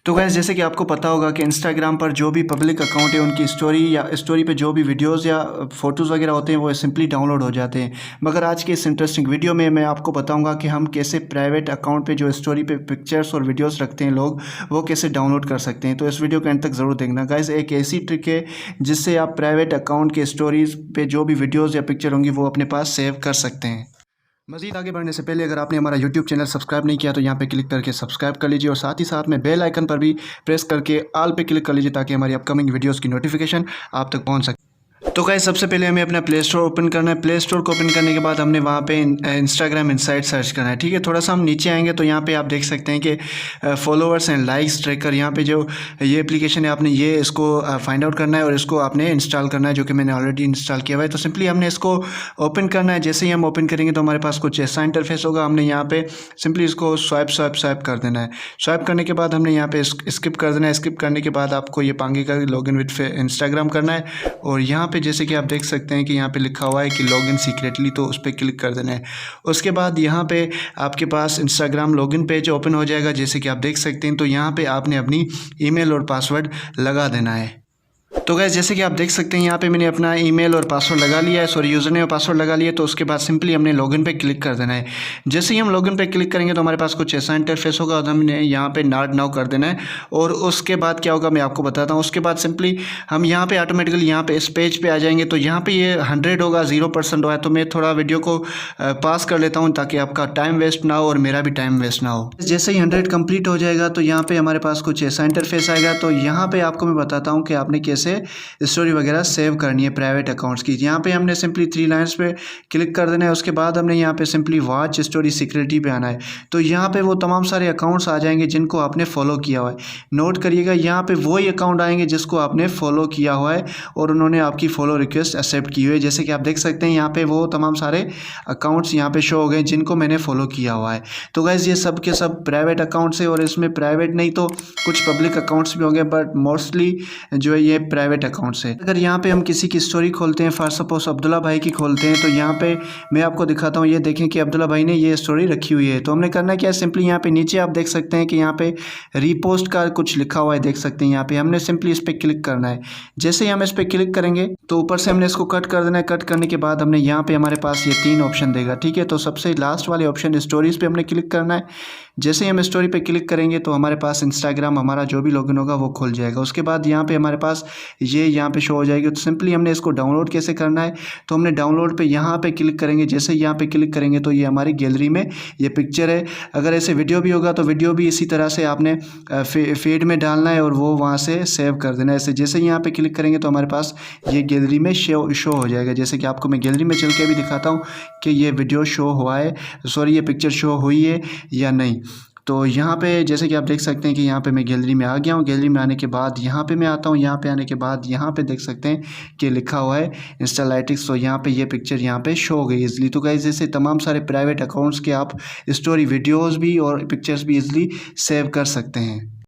तो गाइस जैसे कि आपको पता होगा कि इंस्टाग्राम पर जो भी पब्लिक अकाउंट है उनकी स्टोरी या स्टोरी पे जो भी वीडियोस या फ़ोटोज़ वगैरह होते हैं वो सिंपली डाउनलोड हो जाते हैं। मगर आज के इस इंटरेस्टिंग वीडियो में मैं आपको बताऊंगा कि हम कैसे प्राइवेट अकाउंट पे जो स्टोरी पे पिक्चर्स और वीडियोस रखते हैं लोग वो कैसे डाउनलोड कर सकते हैं। तो इस वीडियो के अंत तक ज़रूर देखना गाइस। एक ऐसी ट्रिक है जिससे आप प्राइवेट अकाउंट के स्टोरीज़ पे जो भी वीडियोज़ या पिक्चर होंगी वो अपने पास सेव कर सकते हैं। मज़ीद आगे बढ़ने से पहले अगर आपने हमारा यूट्यूब चैनल सब्सक्राइब नहीं किया तो यहाँ पे क्लिक करके सब्सक्राइब कर लीजिए और साथ ही साथ में बेल आइकन पर भी प्रेस करके ऑल पे क्लिक कर लीजिए ताकि हमारी अपकमिंग वीडियोस की नोटिफिकेशन आप तक पहुँच सके। तो गाइस सबसे पहले हमें अपना प्ले स्टोर ओपन करना है। प्ले स्टोर को ओपन करने के बाद हमने वहाँ पे इंस्टाग्राम इनसाइट सर्च करना है। ठीक है, थोड़ा सा हम नीचे आएंगे तो यहाँ पे आप देख सकते हैं कि फॉलोअर्स एंड लाइक्स ट्रैकर, यहाँ पे जो ये एप्लीकेशन है आपने ये इसको फाइंड आउट करना है और इसको आपने इंस्टॉल करना है, जो कि मैंने ऑलरेडी इंस्टॉल किया हुआ है। तो सिंपली हमने इसको ओपन करना है। जैसे ही हम ओपन करेंगे तो हमारे पास कुछ ऐसा इंटरफेस होगा। हमने यहाँ पे सिंपली इसको स्वाइप कर देना है। स्वाइप करने के बाद हमने यहाँ पे स्किप कर देना है। स्किप करने के बाद आपको ये पाएंगे का लॉगिन विद इंस्टाग्राम करना है और यहाँ पे जैसे कि आप देख सकते हैं कि यहाँ पे लिखा हुआ है कि लॉगिन सीक्रेटली, तो उस पर क्लिक कर देना है। उसके बाद यहाँ पे आपके पास इंस्टाग्राम लॉगिन पेज ओपन हो जाएगा, जैसे कि आप देख सकते हैं। तो यहाँ पे आपने अपनी ईमेल और पासवर्ड लगा देना है। तो गाइस जैसे कि आप देख सकते हैं यहाँ पे मैंने अपना ईमेल और पासवर्ड लगा लिया है, सॉरी यूज़र नेम और पासवर्ड लगा लिया। तो उसके बाद सिंपली हमने लॉगिन पे क्लिक कर देना है। जैसे ही हम लॉगिन पे क्लिक करेंगे तो हमारे पास कुछ ऐसा इंटरफेस होगा और हमने यहाँ पे नॉट नाउ कर देना है। और उसके बाद क्या होगा मैं आपको बताता हूँ। उसके बाद सिंपली हम यहाँ पे ऑटोमेटिकली यहाँ पे इस पेज पे आ जाएंगे। तो यहाँ पे ये 100 होगा, 0% होगा। तो मैं थोड़ा वीडियो को पास कर लेता हूँ ताकि आपका टाइम वेस्ट ना हो और मेरा भी टाइम वेस्ट ना हो। जैसे ही 100 कंप्लीट हो जाएगा तो यहाँ पे हमारे पास कुछ ऐसा इंटरफेस आएगा। तो यहाँ पे आपको मैं बताता हूँ कि आपने कैसे स्टोरी वगैरह सेव करनी है प्राइवेट अकाउंट्स की। यहाँ पे हमने सिंपली 3 लाइन्स पे क्लिक कर देना है। उसके बाद हमने यहाँ पे सिंपली वॉच स्टोरी सिक्योरिटी पे आना है। तो यहाँ पे वो तमाम सारे अकाउंट्स आ जाएंगे जिनको आपने फॉलो किया हुआ है। नोट करिएगा, यहाँ पे वही अकाउंट आएंगे जिसको आपने फॉलो किया हुआ है और उन्होंने आपकी फॉलो रिक्वेस्ट एक्सेप्ट की हुई है। जैसे कि आप देख सकते हैं यहाँ पे वो तमाम सारे अकाउंट्स यहाँ पे शो हो गए जिनको मैंने फॉलो किया हुआ है। तो गाइज ये सब के सब प्राइवेट अकाउंट्स है और इसमें प्राइवेट नहीं तो कुछ पब्लिक अकाउंट्स भी होंगे, बट मोस्टली जो है ये प्राइवेट अकाउंट्स है। अगर यहाँ पे हम किसी की स्टोरी खोलते हैं, फॉर सपोज अब्दुल्ला भाई की खोलते हैं, तो यहाँ पे मैं आपको दिखाता हूँ। ये देखें कि अब्दुल्ला भाई ने ये स्टोरी रखी हुई है। तो हमने करना क्या है, सिंपली यहाँ पे नीचे आप देख सकते हैं कि यहाँ पे रीपोस्ट का कुछ लिखा हुआ है, देख सकते हैं यहाँ पे। हमने सिंपली इस पर क्लिक करना है। जैसे ही हम इस पर क्लिक करेंगे तो ऊपर से हमने इसको कट कर देना है। कट करने के बाद हमने यहाँ पे हमारे पास ये 3 ऑप्शन देगा। ठीक है, तो सबसे लास्ट वाले ऑप्शन स्टोरीज पे हमने क्लिक करना है। जैसे ही हम स्टोरी पे क्लिक करेंगे तो हमारे पास इंस्टाग्राम हमारा जो भी लॉगिन होगा वो खुल जाएगा। उसके बाद यहाँ पे हमारे पास ये यहाँ पे शो हो जाएगी। तो सिंपली हमने इसको डाउनलोड कैसे करना है, तो हमने डाउनलोड पे यहाँ पे क्लिक करेंगे। जैसे यहाँ पे क्लिक करेंगे तो ये हमारी गैलरी में ये पिक्चर है। अगर ऐसे वीडियो भी होगा तो वीडियो भी इसी तरह से आपने फीड में डालना है और वो वहाँ से सेव कर देना है। ऐसे जैसे ही यहाँ पे क्लिक करेंगे तो हमारे पास ये गैलरी में शो हो जाएगा। जैसे कि आपको मैं गैलरी में चल के भी दिखाता हूँ कि ये वीडियो शो हुआ है, सॉरी ये पिक्चर शो हुई है या नहीं। तो यहाँ पे जैसे कि आप देख सकते हैं कि यहाँ पे मैं गैलरी में आ गया हूँ। गैलरी में आने के बाद यहाँ पे मैं आता हूँ। यहाँ पे आने के बाद यहाँ पे देख सकते हैं कि लिखा हुआ है इंस्टालाइटिक्स। तो यहाँ पे ये पिक्चर यहाँ पे शो हो गई इजली। तो गाइस जैसे तमाम सारे प्राइवेट अकाउंट्स के आप स्टोरी वीडियोज़ भी और पिक्चर्स भी इजली सेव कर सकते हैं।